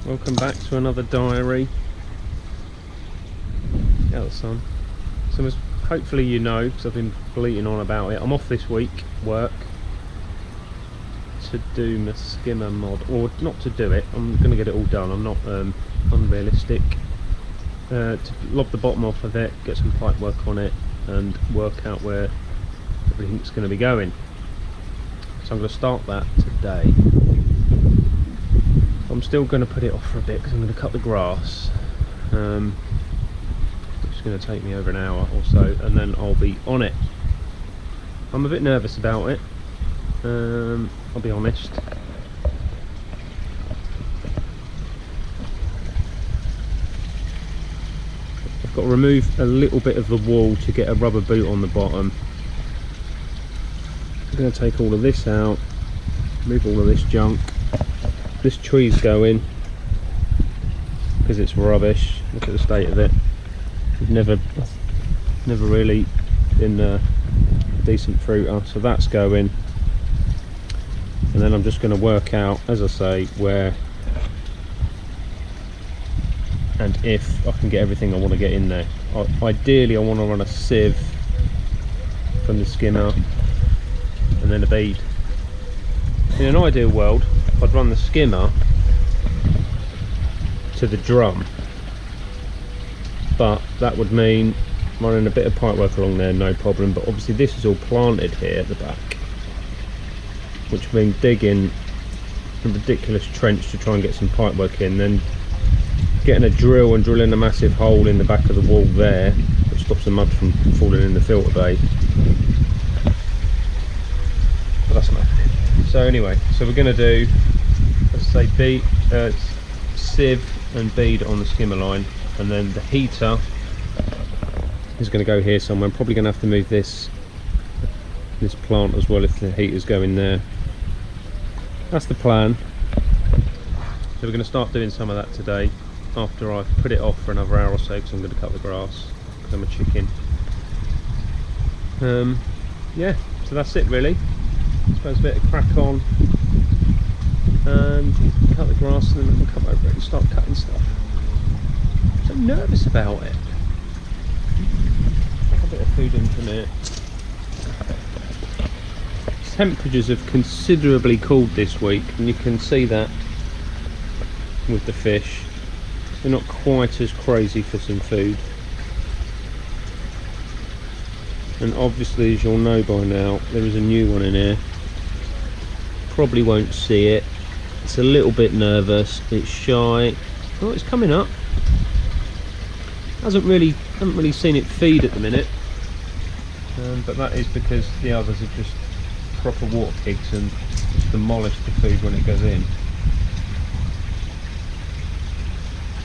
Welcome back to another diary. Get out, son. So as hopefully you know, because I've been bleating on about it, I'm off this week, work, to do my skimmer mod, or not to do it, I'm going to get it all done. I'm not unrealistic. To lob the bottom off of it, get some pipe work on it, and work out where everything's going to be going. So I'm going to start that today. I'm still going to put it off for a bit because I'm going to cut the grass, which is going to take me over an hour or so, and then I'll be on it. I'm a bit nervous about it, I'll be honest. I've got to remove a little bit of the wall to get a rubber boot on the bottom. I'm going to take all of this out, remove all of this junk. This tree's going because it's rubbish. Look at the state of it. We've never really been a decent fruiter, so that's going. And then I'm just going to work out, as I say, where and if I can get everything I want to get in there. Ideally I want to run a sieve from the skimmer and then a bead. In an ideal world, I'd run the skimmer to the drum, but that would mean running a bit of pipe work along there, no problem. But obviously this is all planted here at the back, which would mean digging a ridiculous trench to try and get some pipe work in, then getting a drill and drilling a massive hole in the back of the wall there, which stops the mud from falling in the filter bay. But that's not happening. So anyway, so we're going to do, let's say, sieve and bead on the skimmer line, and then the heater is going to go here somewhere. I'm probably going to have to move this plant as well if the heater's going there. That's the plan. So we're going to start doing some of that today after I've put it off for another hour or so, because I'm going to cut the grass because I'm a chicken. Yeah, so that's it really. I suppose a bit of crack on and cut the grass, and then I can come over it and start cutting stuff. I'm so nervous about it. A bit of food into it. Temperatures have considerably cooled this week, and you can see that with the fish. They're not quite as crazy for some food. And obviously, as you'll know by now, there is a new one in here. Probably won't see it. It's a little bit nervous. It's shy. Oh, it's coming up. Haven't really seen it feed at the minute. But that is because the others are just proper water pigs and just demolish the food when it goes in.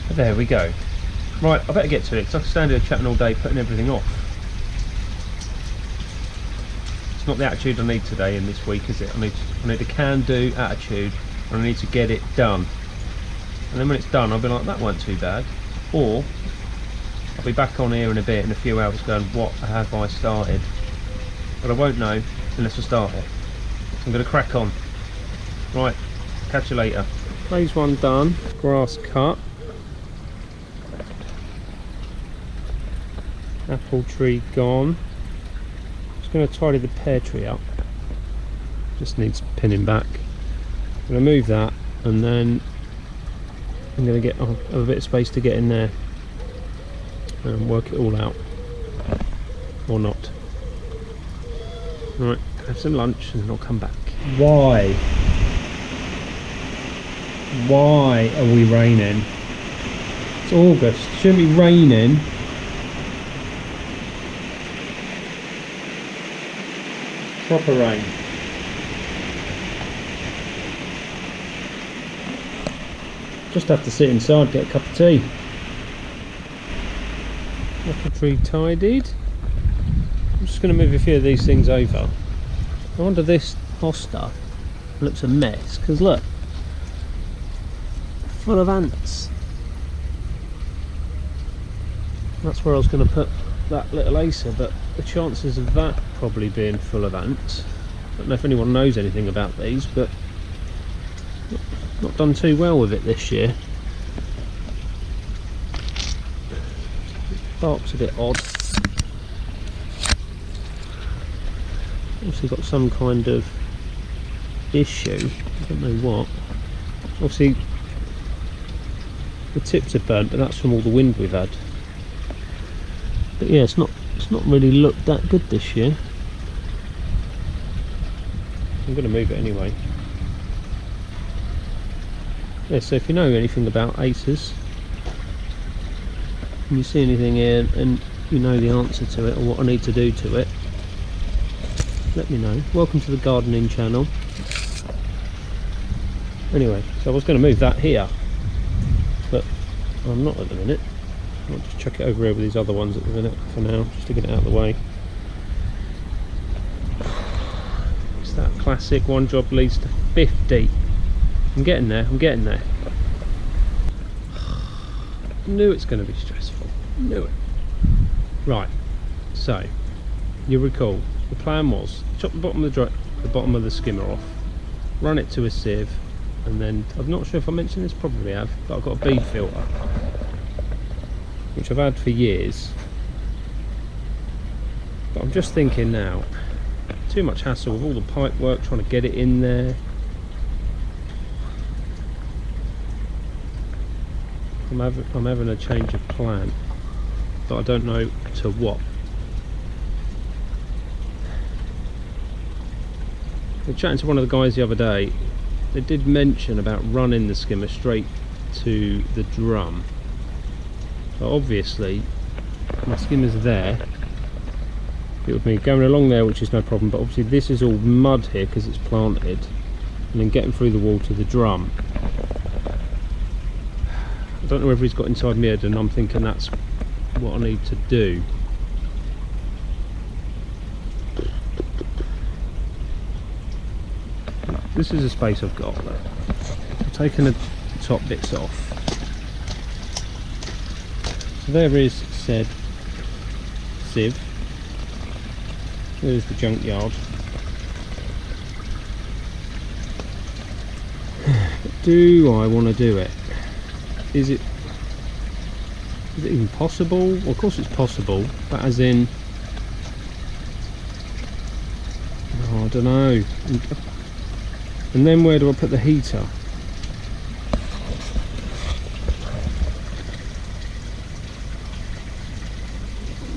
But there we go. Right, I better get to it because I can stand here chatting all day, putting everything off. It's not the attitude I need today in this week, is it? I need a can-do attitude, and I need to get it done. And then when it's done, I'll be like, that weren't too bad. Or I'll be back on here in a bit, in a few hours, going, what have I started? But I won't know unless I start it. So I'm going to crack on. Right, catch you later. Phase one done, grass cut. Apple tree gone. Going to tidy the pear tree up, just needs pinning back. I'm going to move that, and then I'm going to get have a bit of space to get in there and work it all out, or not. Right, have some lunch and then I'll come back. Why are we raining? It's August, shouldn't be raining. Proper rain. Just have to sit inside, get a cup of tea. Apple tree tidied. I'm just going to move a few of these things over. I wonder, this hosta looks a mess, because look, full of ants. That's where I was going to put that little acer, but the chances of that probably being full of ants, I don't know if anyone knows anything about these, but not done too well with it this year. spark's a bit odd. Obviously got some kind of issue, I don't know what. Obviously the tips are burnt, but that's from all the wind we've had. But yeah, it's not really looked that good this year. I'm going to move it anyway. Yeah, so if you know anything about acers, and you see anything here and you know the answer to it or what I need to do to it, let me know. Welcome to the gardening channel. Anyway, so I was going to move that here, but I'm not at the minute. I'll just chuck it over here with these other ones at the minute for now, just to get it out of the way. It's that classic one job leads to 50. I'm getting there, I'm getting there. I knew it's going to be stressful, knew it. Right, so you recall the plan was chop the bottom of the skimmer off, run it to a sieve, and then I'm not sure if I mentioned this, probably have, but I've got a bead filter which I've had for years. But I'm just thinking now, too much hassle with all the pipe work, trying to get it in there. I'm having a change of plan, but I don't know to what. I was chatting to one of the guys the other day. They did mention about running the skimmer straight to the drum. So obviously my skimmer's there. It would mean going along there, which is no problem, but obviously this is all mud here because it's planted, and then getting through the wall to the drum. I don't know whether he's got inside my head and I'm thinking that's what I need to do. This is a space I've got. I've taken the top bits off. So there is said sieve. There's the junkyard. Do I want to do it? Is it even possible? Well, of course it's possible, but as in, oh, I don't know. And then where do I put the heater?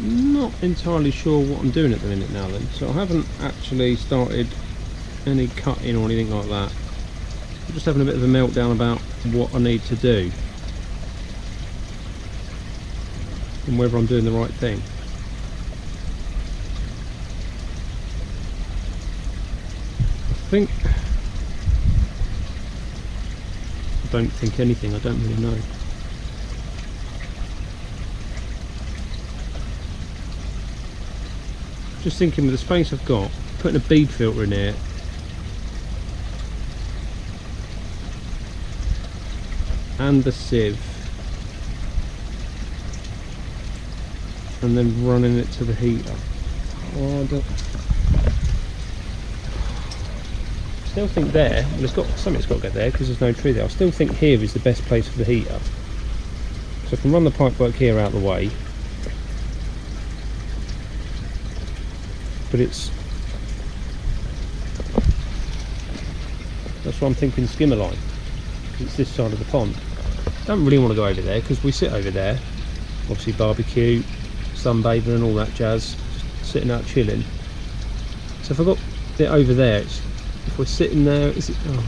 Not entirely sure what I'm doing at the minute now then. So I haven't actually started any cutting or anything like that. I'm just having a bit of a meltdown about what I need to do and whether I'm doing the right thing. I don't think anything, I don't really know. Just thinking with the space I've got, putting a bead filter in here, and the sieve, and then running it to the heater. Oh, I don't... still think there, well, it's got something's got to get there because there's no tree there. I still think here is the best place for the heater. So I can run the pipe work here out of the way, but that's what I'm thinking, skimmer line, because it's this side of the pond. Don't really want to go over there because we sit over there, obviously barbecue, sunbathing and all that jazz, just sitting out chilling. So if I got it over there, if we're sitting there, is it? Oh.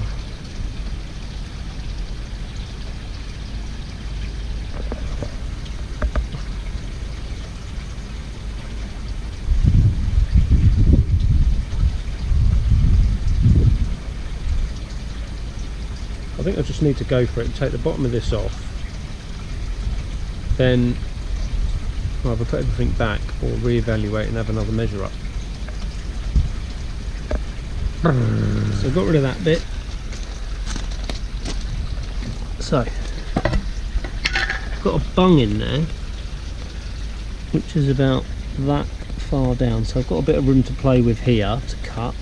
I think I just need to go for it and take the bottom of this off. Then either put everything back or re-evaluate and have another measure up. So I got rid of that bit. So I've got a bung in there which is about that far down, so I've got a bit of room to play with here to cut,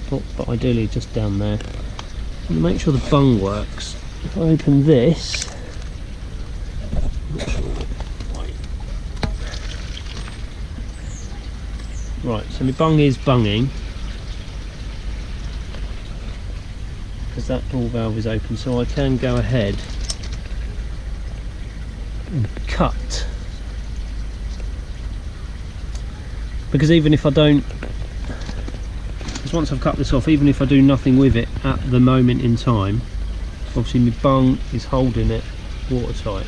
but ideally just down there. And make sure the bung works. If I open this, Right, so my bung is bunging because that door valve is open, so I can go ahead and cut. Because even if I don't, because once I've cut this off, even if I do nothing with it at the moment in time, obviously my bung is holding it watertight.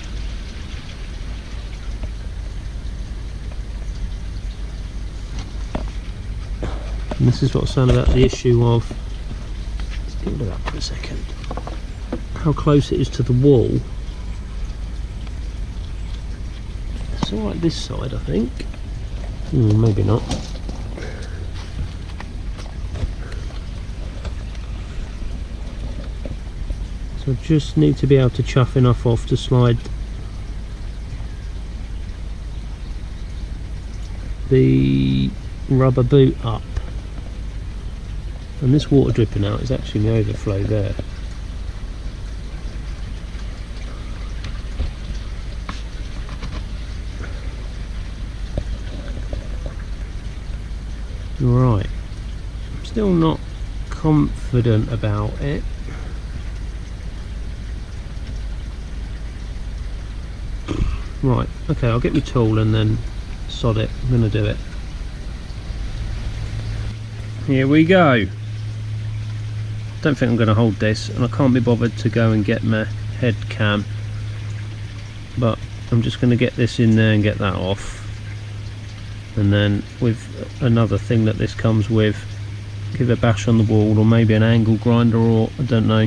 And this is what I was saying about the issue of, let's get rid of that for a second, how close it is to the wall. It's alright this side, I think. Maybe not. So I just need to be able to chuff enough off to slide the rubber boot up. And this water dripping out is actually the overflow there. Right, I'm still not confident about it. Right, okay, I'll get my tool and then sod it. I'm going to do it. Here we go. Don't think I'm going to hold this, and I can't be bothered to go and get my head cam, but I'm just going to get this in there and get that off, and then with another thing that this comes with, give a bash on the wall, or maybe an angle grinder, or I don't know.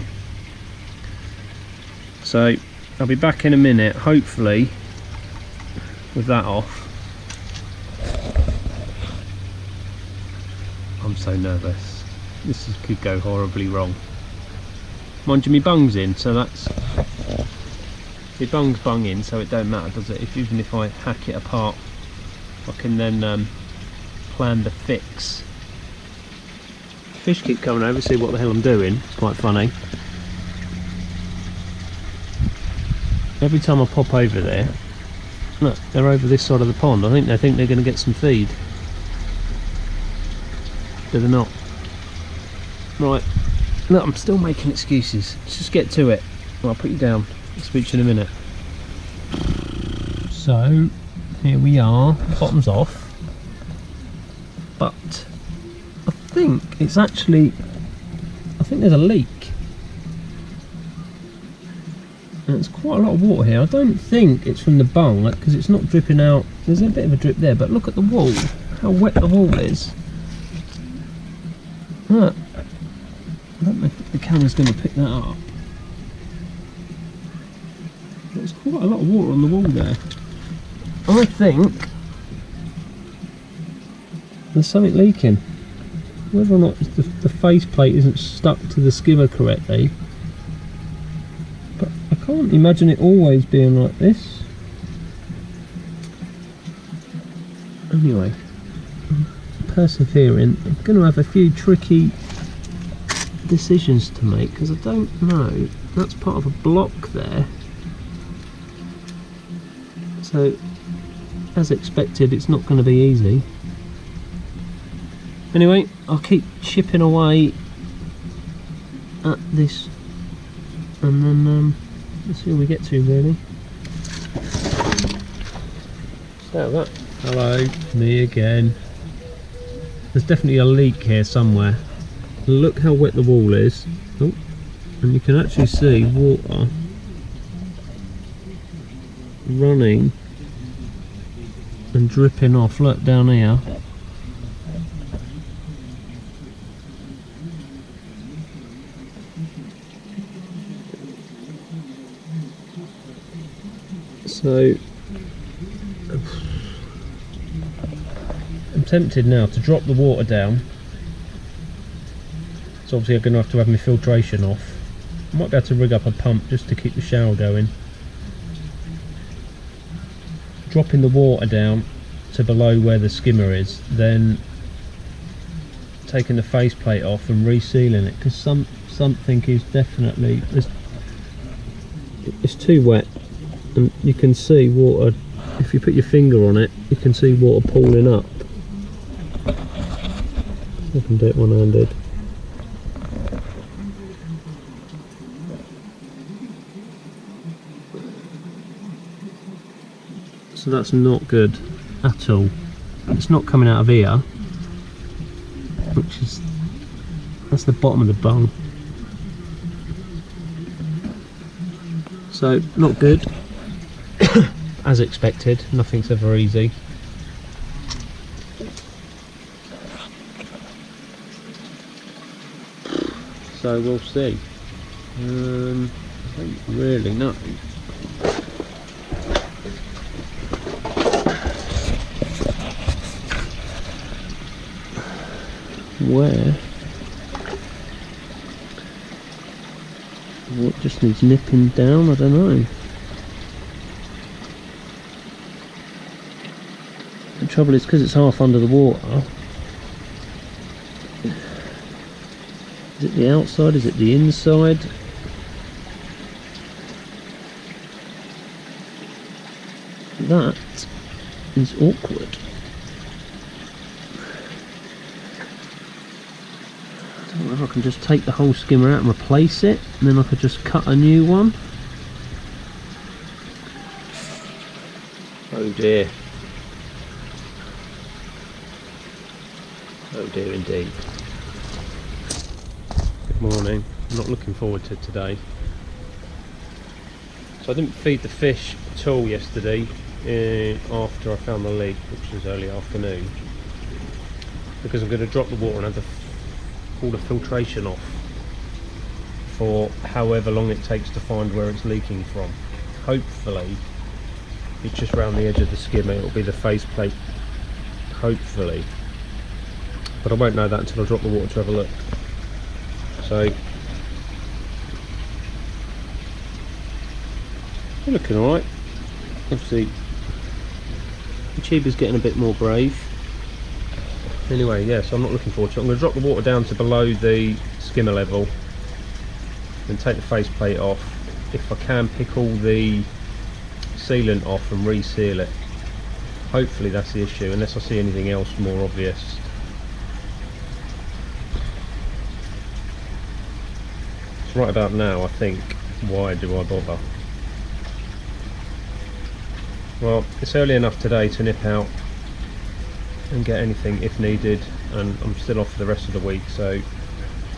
So I'll be back in a minute, hopefully with that off. I'm so nervous. This could go horribly wrong. Mind you, my bung's in, so that's, my bung's bunging, so it don't matter, does it? Even if I hack it apart, I can then plan the fix. Fish keep coming over, see what the hell I'm doing. It's quite funny. Every time I pop over there, look, they're over this side of the pond. I think they think they're going to get some feed. But they're not. Right, look, I'm still making excuses. Let's just get to it. I'll put you down. I'll speak to you in a minute. So, here we are. Bottom's off. But I think it's actually, I think there's a leak. And it's quite a lot of water here. I don't think it's from the bung, because it's not dripping out. There's a bit of a drip there, but look at the wall. How wet the wall is. Look. I don't know if the camera's going to pick that up. There's quite a lot of water on the wall there. I think there's something leaking. Whether or not the faceplate isn't stuck to the skimmer correctly, but I can't imagine it always being like this. Anyway, I'm persevering. I'm going to have a few tricky decisions to make, because I don't know, that's part of a block there, so as expected it's not going to be easy. Anyway, I'll keep chipping away at this, and then let's see where we get to, really. So that, hello, me again. There's definitely a leak here somewhere. Look how wet the wall is. Oh, and you can actually see water running and dripping off. Look down here. So I'm tempted now to drop the water down. So obviously I'm going to have my filtration off. I might be able to rig up a pump just to keep the shower going. Dropping the water down to below where the skimmer is, then taking the faceplate off and resealing it, because something is definitely, it's too wet, and you can see water, if you put your finger on it, you can see water pooling up. I can do it one-handed. So that's not good at all. It's not coming out of here, which is, that's the bottom of the bung. So not good. As expected, nothing's ever easy. So we'll see. I don't really know. Where? What just needs nipping down? I don't know. The trouble is, because it's half under the water. Is it the outside? Is it the inside? That is awkward. I don't know if I can just take the whole skimmer out and replace it, and then I could just cut a new one. Oh dear. Oh dear indeed. Good morning. I'm not looking forward to today. So I didn't feed the fish at all yesterday after I found the leak, which was early afternoon, because I'm going to drop the water and have to pull the filtration off for however long it takes to find where it's leaking from. Hopefully it's just round the edge of the skimmer, it'll be the faceplate, hopefully, but I won't know that until I drop the water to have a look. So they're looking alright. Obviously the tuber's getting a bit more brave. Anyway, yeah, so I'm not looking forward to it. I'm going to drop the water down to below the skimmer level and take the faceplate off. If I can, pick all the sealant off and reseal it. Hopefully that's the issue, unless I see anything else more obvious. So right about now I think, why do I bother? Well, it's early enough today to nip out and get anything if needed, and I'm still off for the rest of the week, so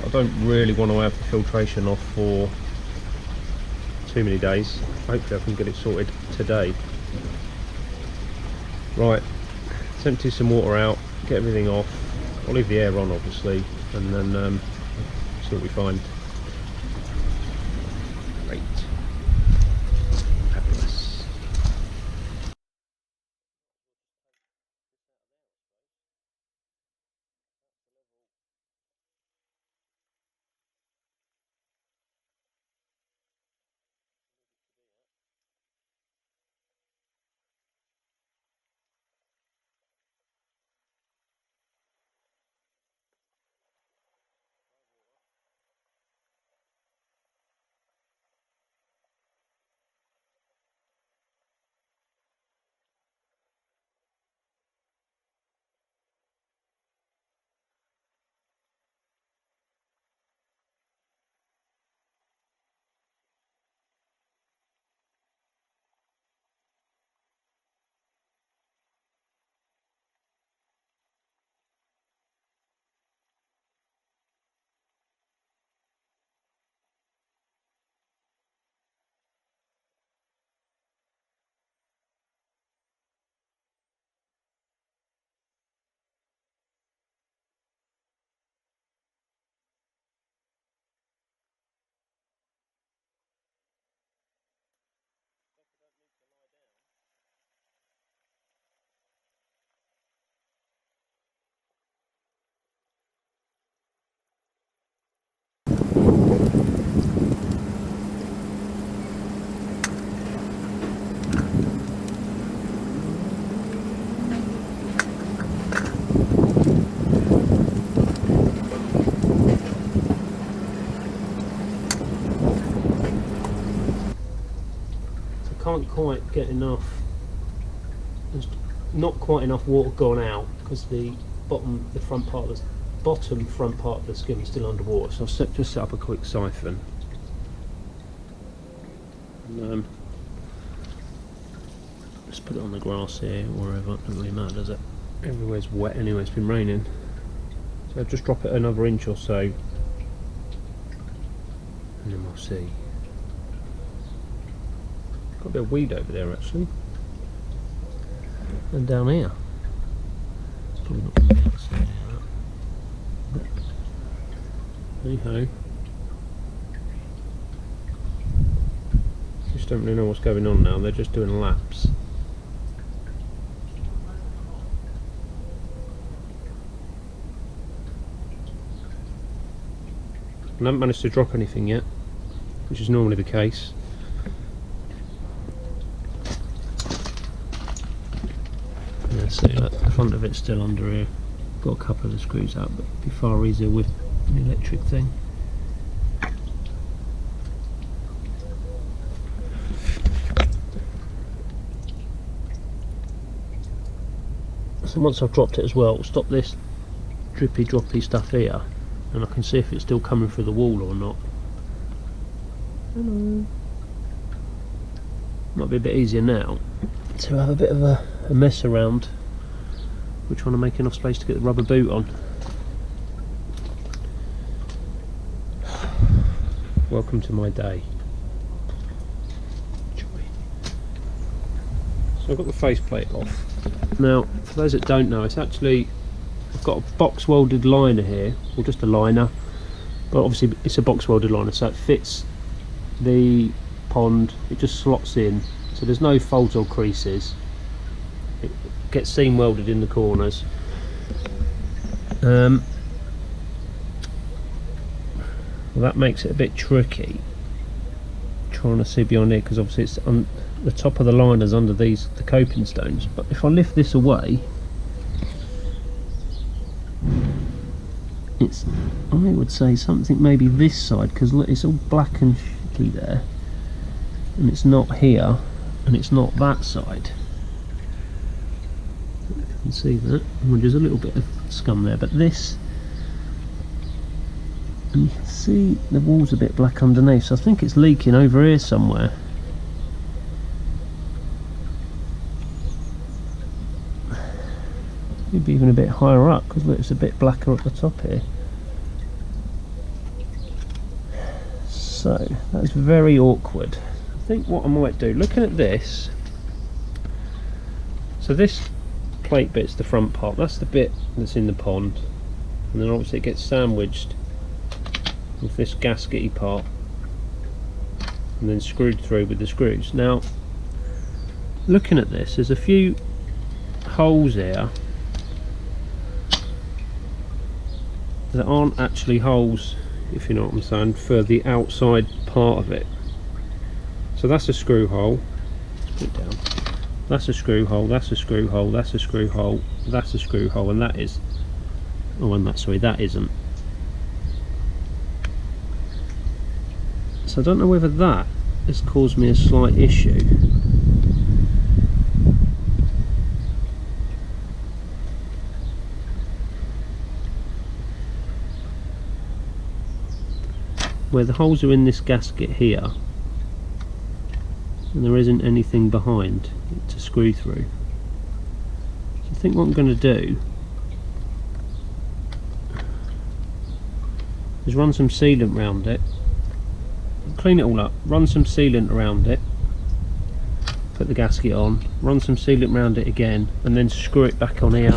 I don't really want to have the filtration off for too many days. Hopefully I can get it sorted today. Right, let's empty some water out, get everything off. I'll leave the air on obviously, and then see what we find. Great. Fabulous. Can't quite get enough, there's not quite enough water gone out because the front part of the bottom front part of the skim is still underwater, so I'll just set up a quick siphon. And, just put it on the grass here, or wherever, it doesn't really matter, does it? Everywhere's wet anyway, it's been raining. So just drop it another inch or so, and then we'll see. Got a bit of weed over there actually, and down here. It's probably not going to be able to see that. Hey ho. Just don't really know what's going on now. They're just doing laps. I haven't managed to drop anything yet, which is normally the case. Yeah, see that the front of it's still under here. Got a couple of the screws out, but it'd be far easier with an electric thing. So once I've dropped it as well, stop this drippy droppy stuff here, and I can see if it's still coming through the wall or not. Hello. Might be a bit easier now to have a bit of a mess around. We're trying to make enough space to get the rubber boot on. Welcome to my day. So I've got the faceplate off. Now, for those that don't know, it's actually, I've got a box welded liner here, or just a liner, but obviously it's a box welded liner, so it fits the pond, it just slots in, so there's no folds or creases. It gets seam welded in the corners. Well, that makes it a bit tricky trying to see beyond here, because obviously it's on the top of the liners under the coping stones. But if I lift this away, it's, I would say something maybe this side, because look, it's all black and shitty there, and it's not here, and it's not that side. You can see that, well, there's a little bit of scum there, but this, and you can see the wall's a bit black underneath, so I think it's leaking over here somewhere. Maybe even a bit higher up, because look, it's a bit blacker at the top here. So that's very awkward. I think what I might do, looking at this, so this plate bit's the front part, that's the bit that's in the pond, and then obviously it gets sandwiched with this gaskety part and then screwed through with the screws. Now, looking at this, there's a few holes here that aren't actually holes, if you know what I'm saying, for the outside part of it. So that's a screw hole. Let's put it down. That's a screw hole, that's a screw hole, that's a screw hole, that's a screw hole, and that is, oh, and that, sorry, that isn't. So I don't know whether that has caused me a slight issue. Where the holes are in this gasket here, and there isn't anything behind it to screw through. So I think what I'm going to do is run some sealant around it, clean it all up, run some sealant around it, put the gasket on, run some sealant around it again, and then screw it back on here,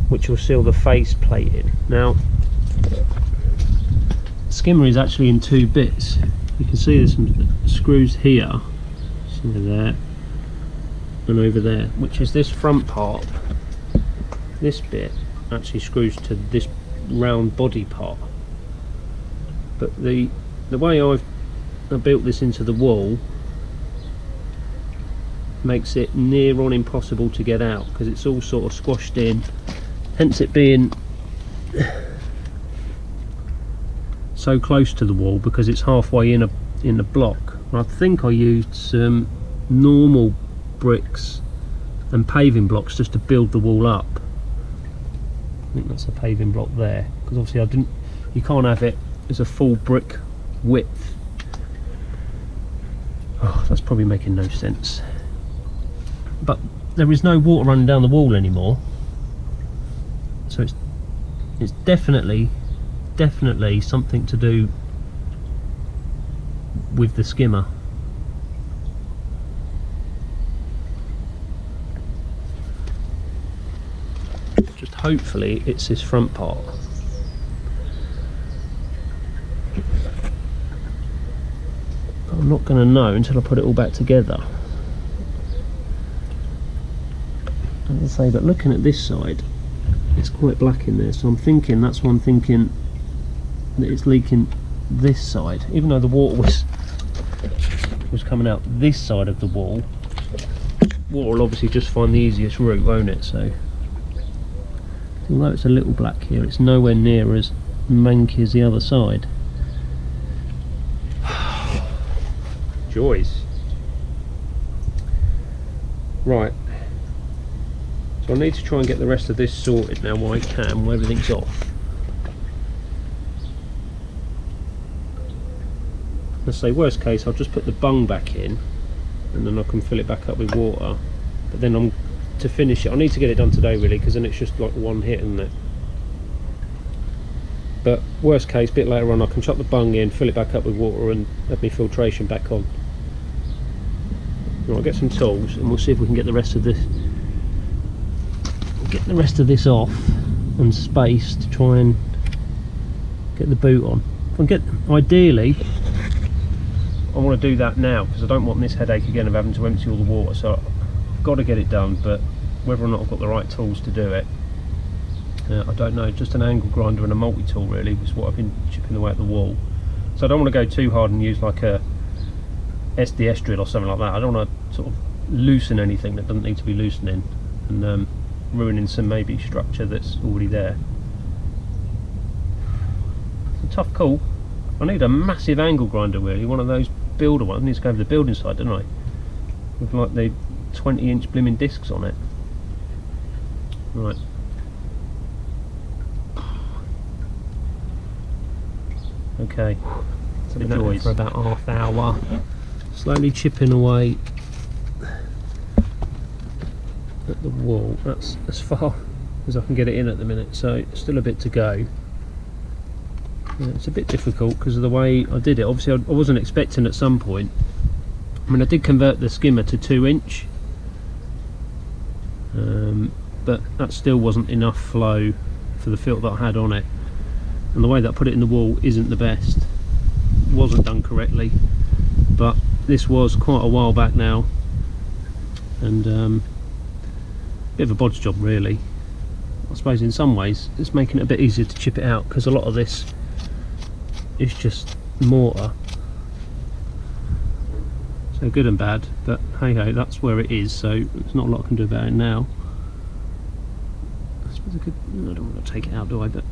which will seal the face plate in. Now, Skimmer is actually in two bits. You can see there's some screws here, so there, and over there, which is this front part. This bit actually screws to this round body part. But the way I've built this into the wall makes it near on impossible to get out, because it's all sort of squashed in, hence it being so close to the wall, because it's halfway in the block. I think I used some normal bricks and paving blocks just to build the wall up, I think that's a paving block there, because obviously you can't have it as a full brick width. Oh, that's probably making no sense. But there is no water running down the wall anymore, so it's definitely something to do with the skimmer. Just hopefully it's this front part. But I'm not going to know until I put it all back together. As I say, but looking at this side, it's quite black in there, so I'm thinking, that's why I'm thinking that it's leaking this side, even though the water was coming out this side of the wall. Water will obviously just find the easiest route, won't it? So although it's a little black here, it's nowhere near as manky as the other side. Joys. Right, so I need to try and get the rest of this sorted now while I can, while everything's off. Let's say worst case, I'll just put the bung back in and then I can fill it back up with water. But then to finish it, I need to get it done today really, because then it's just like one hit, isn't it? But worst case, a bit later on, I can chuck the bung in, fill it back up with water and have my filtration back on. Right, I'll get some tools and we'll see if we can get the rest of this off and space to try and get the boot on. Ideally, I want to do that now because I don't want this headache again of having to empty all the water, so I've got to get it done, but whether or not I've got the right tools to do it, I don't know. Just an angle grinder and a multi-tool really was what I've been chipping away at the wall. So I don't want to go too hard and use like a SDS drill or something like that. I don't want to sort of loosen anything that doesn't need to be loosening and ruining some maybe structure that's already there. It's a tough call. I need a massive angle grinder really, one of those builder ones. I need to go over the building side, don't I? With like the 20-inch blimming discs on it. Right. Okay. So been at it for about half hour. Slowly chipping away at the wall. That's as far as I can get it in at the minute, so still a bit to go. Yeah, it's a bit difficult because of the way I did it. Obviously I wasn't expecting at some point. I mean, I did convert the skimmer to 2-inch, but that still wasn't enough flow for the filter that I had on it, and the way that I put it in the wall isn't the best. It wasn't done correctly, but this was quite a while back now, and bit of a bodge job really. I suppose in some ways it's making it a bit easier to chip it out because a lot of this is just mortar, so good and bad, but hey ho, that's where it is, so there's not a lot I can do about it now. I suppose I don't want to take it out, do I? But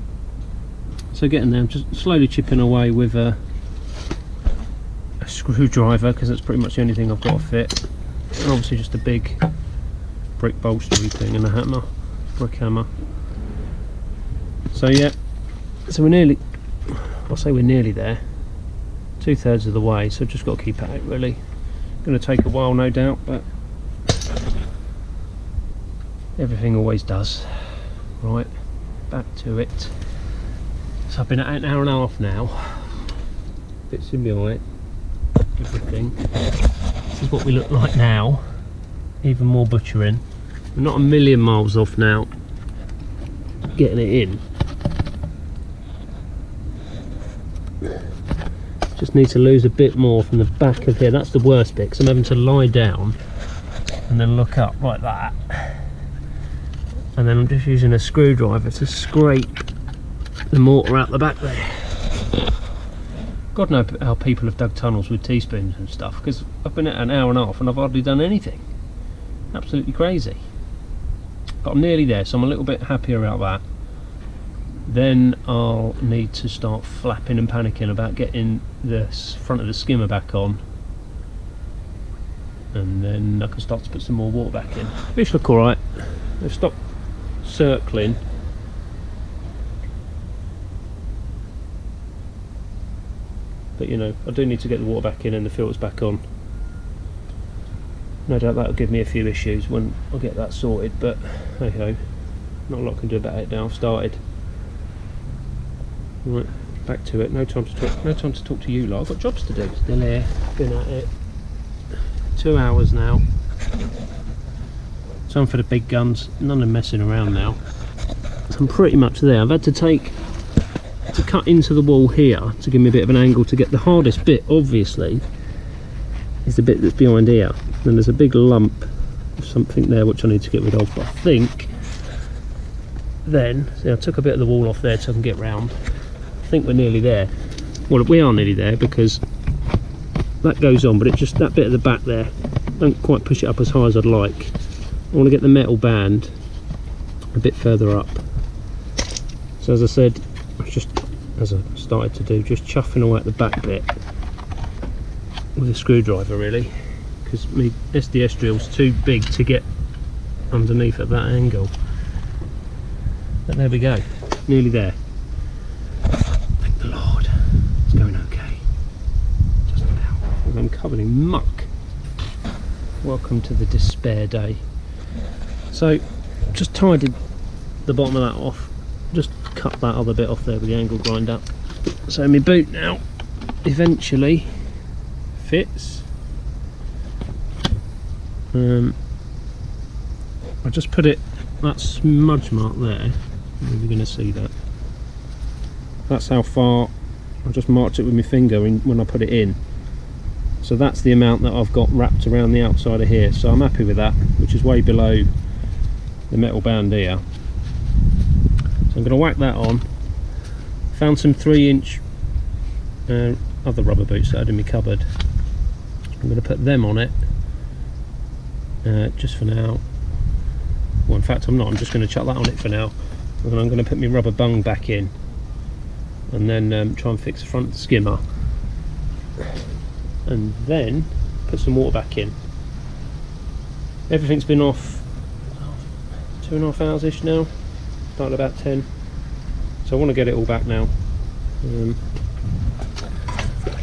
so getting there, I'm just slowly chipping away with a screwdriver because that's pretty much the only thing I've got to fit, and obviously just a big brick bolstery thing and a hammer, brick hammer. So yeah, so I'll say we're nearly there, 2/3 of the way, so just got to keep at it really. Going to take a while no doubt, but everything always does. Right, back to it. So I've been at it an hour and a half now, bits in my eye, everything. This is what we look like now, even more butchering. We're not a million miles off now getting it in. Just need to lose a bit more from the back of here. That's the worst bit because I'm having to lie down and then look up like that, and then I'm just using a screwdriver to scrape the mortar out the back there. God knows how people have dug tunnels with teaspoons and stuff, because I've been at an hour and a half and I've hardly done anything. Absolutely crazy. But I'm nearly there, so I'm a little bit happier about that. Then I'll need to start flapping and panicking about getting the front of the skimmer back on, and then I can start to put some more water back in. Fish look alright. They've stopped circling, but you know, I do need to get the water back in and the filters back on. No doubt that'll give me a few issues when I get that sorted, but hey ho, not a lot I can do about it now. I've started. Right, back to it. No time to talk. No time to talk to you lot. I've got jobs to do. Still here. Been at it. 2 hours now. Time for the big guns. None of messing around now. I'm pretty much there. I've had to cut into the wall here to give me a bit of an angle to get the hardest bit. Obviously, is the bit that's behind here. Then there's a big lump of something there which I need to get rid of. But I think then, see, I took a bit of the wall off there so I can get round. I think we're nearly there. Well, we are nearly there because that goes on, but it's just that bit at the back there. Don't quite push it up as high as I'd like. I want to get the metal band a bit further up. So as I said, as I started to do, just chuffing away at the back bit with a screwdriver really, because my SDS drill's too big to get underneath at that angle. But there we go, nearly there. Thank the Lord, it's going okay. Just about. I'm covered in muck. Welcome to the despair day. So, just tidied the bottom of that off. Just cut that other bit off there with the angle grinder. So my boot now eventually fits. I just put it, that smudge mark there, you're going to see that. That's how far, I just marked it with my finger when I put it in. So that's the amount that I've got wrapped around the outside of here. So I'm happy with that, which is way below the metal band here. So I'm going to whack that on. Found some 3-inch other rubber boots that I had in my cupboard. I'm going to put them on it just for now. Well, in fact I'm not, I'm just going to chuck that on it for now, and then I'm going to put my rubber bung back in and then try and fix the front skimmer and then put some water back in. Everything's been off 2.5 hours ish now, started about 10, so I want to get it all back now.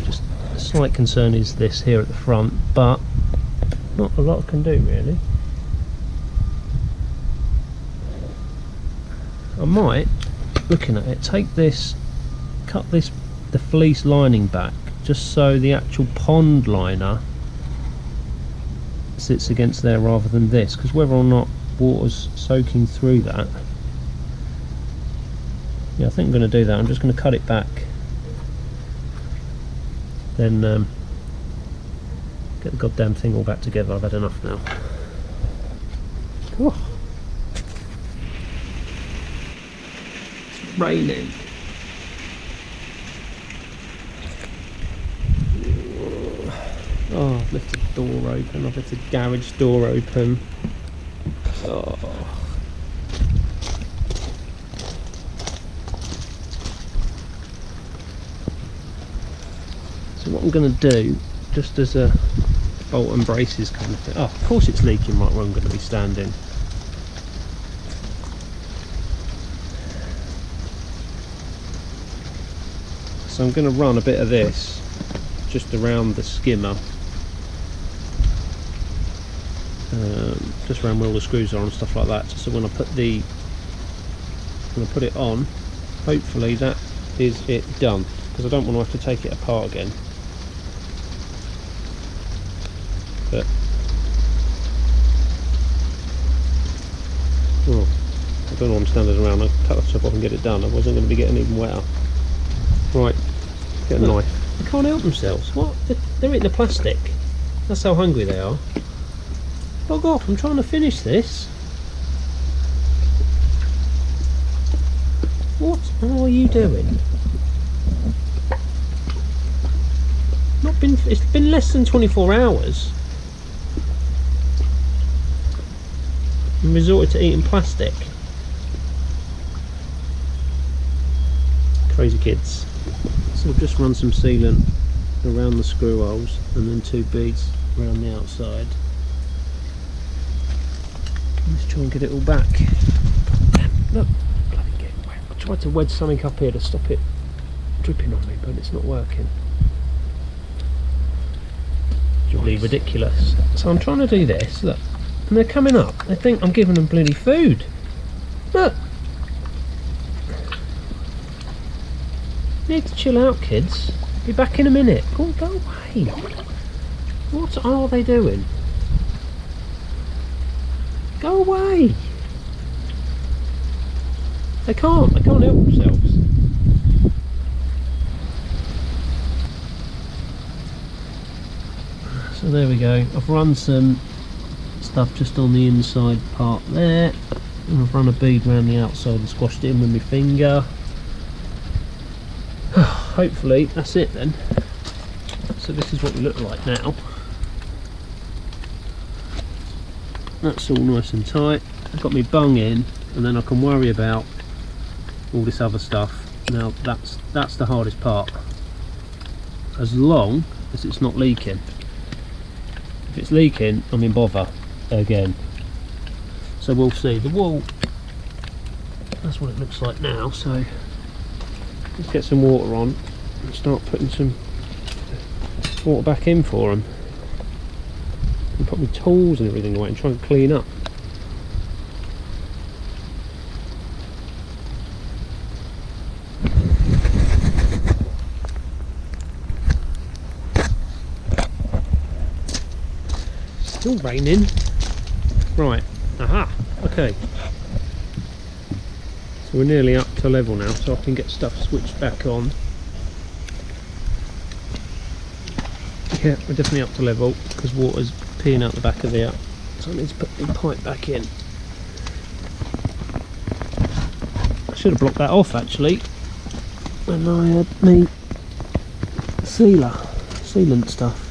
Just a slight concern is this here at the front, but not a lot I can do really. I might, looking at it, take this, cut this, the fleece lining back, just so the actual pond liner sits against there rather than this, because whether or not water's soaking through that, yeah, I think I'm going to do that. I'm just going to cut it back, then get the goddamn thing all back together. I've had enough now. Oh. It's raining. Oh, I've left the door open, I've left the garage door open. Oh. So what I'm going to do, just as a bolt and braces kind of thing. Oh, of course it's leaking right where I'm going to be standing. So I'm going to run a bit of this just around the skimmer, just around where all the screws are and stuff like that, so when I put it on, hopefully that is it done, because I don't want to have to take it apart again. But oh, I don't know why I'm standing around. I'll cut that stuff off and get it done. I wasn't going to be getting even wetter. Right, get a knife. They can't help themselves. What? They're eating the plastic. That's how hungry they are. Bog off, I'm trying to finish this. What are you doing? It's been less than 24 hours. And resorted to eating plastic. Crazy kids. So I've just run some sealant around the screw holes and then 2 beads around the outside. Let's try and get it all back. Damn, look, I tried to wedge something up here to stop it dripping on me, but it's not working. Absolutely ridiculous. So I'm trying to do this, look, and they're coming up. They think I'm giving them bloody food. Look. Need to chill out, kids. Be back in a minute. Go away. What are they doing? Go away. They can't help themselves. So there we go. I've run some stuff just on the inside part there, and I've run a bead around the outside and squashed it in with my finger. Hopefully that's it then. So this is what we look like now. That's all nice and tight. I've got my bung in, and then I can worry about all this other stuff. Now that's the hardest part, as long as it's not leaking. If it's leaking, I'm in bother again. So we'll see. The wall, that's what it looks like now. So let's get some water on and start putting some water back in for them, and put my tools and everything away and try and clean up. Still raining. Right, aha, okay. So we're nearly up to level now, so I can get stuff switched back on. Yeah, we're definitely up to level because water's peeing out the back of there. So I need to put the pipe back in. I should have blocked that off actually when I had me sealant stuff.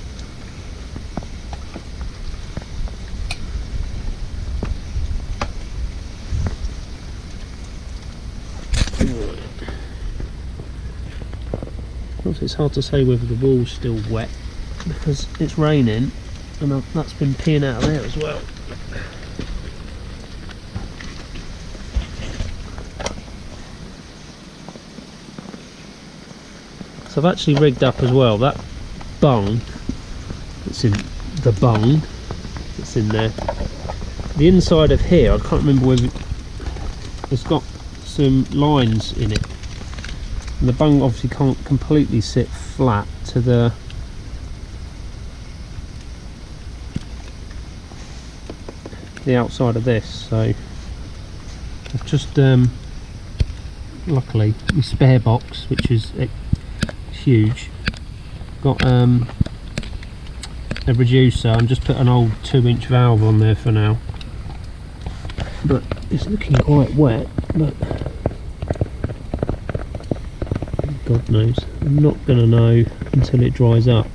It's hard to say whether the wall's still wet because it's raining, and that's been peeing out of there as well. So I've actually rigged up as well that bung that's in the bung that's in there. The inside of here, I can't remember whether it's got some lines in it. And the bung obviously can't completely sit flat to the outside of this, so I've just luckily my spare box, which is huge, got a reducer and just put an old 2-inch valve on there for now, but it's looking quite wet, but God knows. I'm not going to know until it dries up.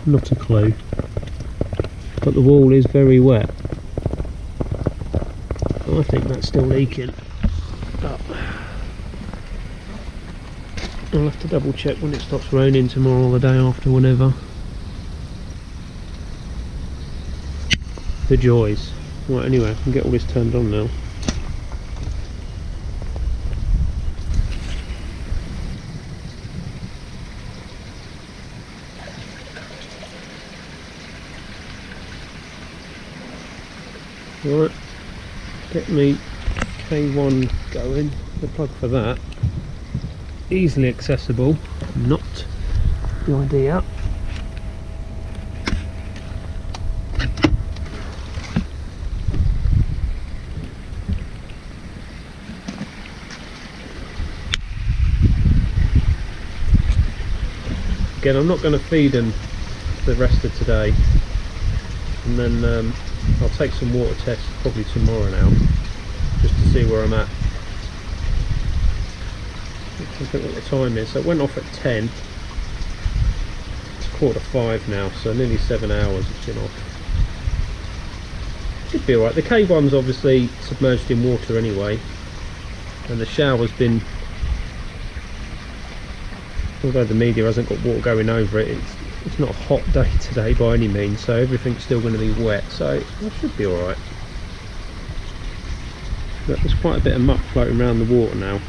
Not a clue. But the wall is very wet. I think that's still leaking. But I'll have to double check when it stops raining tomorrow or the day after, whenever. The joys. Right, anyway, I can get all this turned on now. Right, get me K1 going, the plug for that. Easily accessible, not the idea. Again, I'm not going to feed them the rest of today, and then I'll take some water tests probably tomorrow now, just to see where I'm at. I think what the time is. So it went off at 10. It's 4:45 now, so nearly 7 hours it's been off. Should be alright. The K1's obviously submerged in water anyway, and the shower's been, although the media hasn't got water going over it, it's not a hot day today by any means, so everything's still going to be wet, so that should be alright. But there's quite a bit of muck floating around the water now.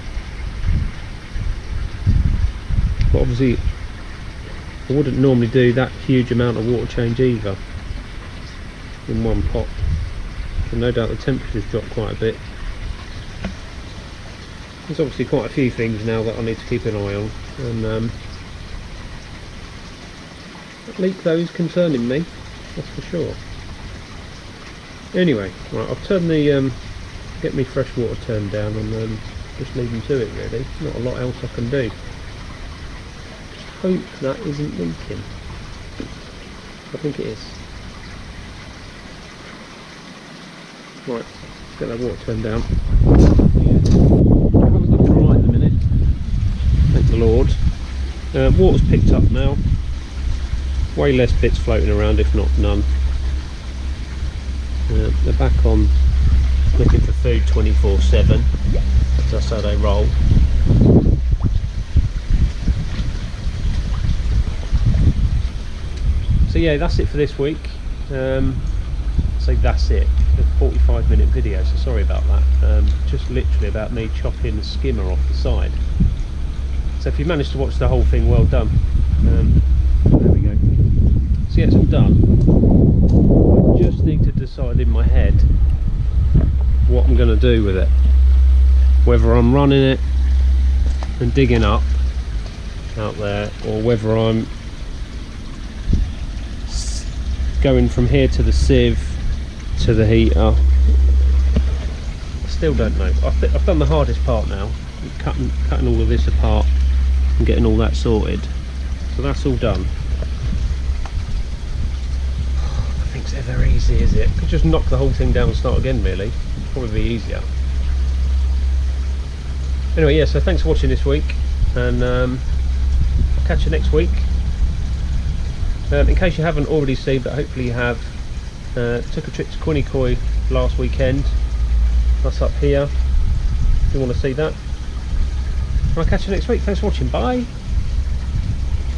but obviously I wouldn't normally do that huge amount of water change either in one pot, and no doubt the temperature's dropped quite a bit. There's obviously quite a few things now that I need to keep an eye on, and leak those concerning me, that's for sure. Anyway, right, I've turned the get me fresh water turned down, and just leave them to it really. Not a lot else I can do. Just hope that isn't leaking. I think it is. Right, let's get that water turned down. Everyone's looking alright at the minute. Thank the Lord. Water's picked up now. Way less bits floating around, if not none. They're back on looking for food 24/7. That's how they roll. So yeah, that's it for this week. So that's it. A 45-minute video, so sorry about that. Just literally about me chopping the skimmer off the side. So if you managed to watch the whole thing, well done. There we go. So yeah, it's all done. I just need to decide in my head what I'm going to do with it. Whether I'm running it and digging up out there, or whether I'm going from here to the sieve to the heater. I still don't know. I've done the hardest part now, cutting all of this apart and getting all that sorted. So that's all done. Nothing's ever easy, is it? Could just knock the whole thing down and start again really. Probably be easier. Anyway, yeah, so thanks for watching this week, and I'll catch you next week. In case you haven't already seen, but hopefully you have, took a trip to Quinnicoy last weekend. That's up here if you want to see that. I'll catch you next week. Thanks for watching. Bye.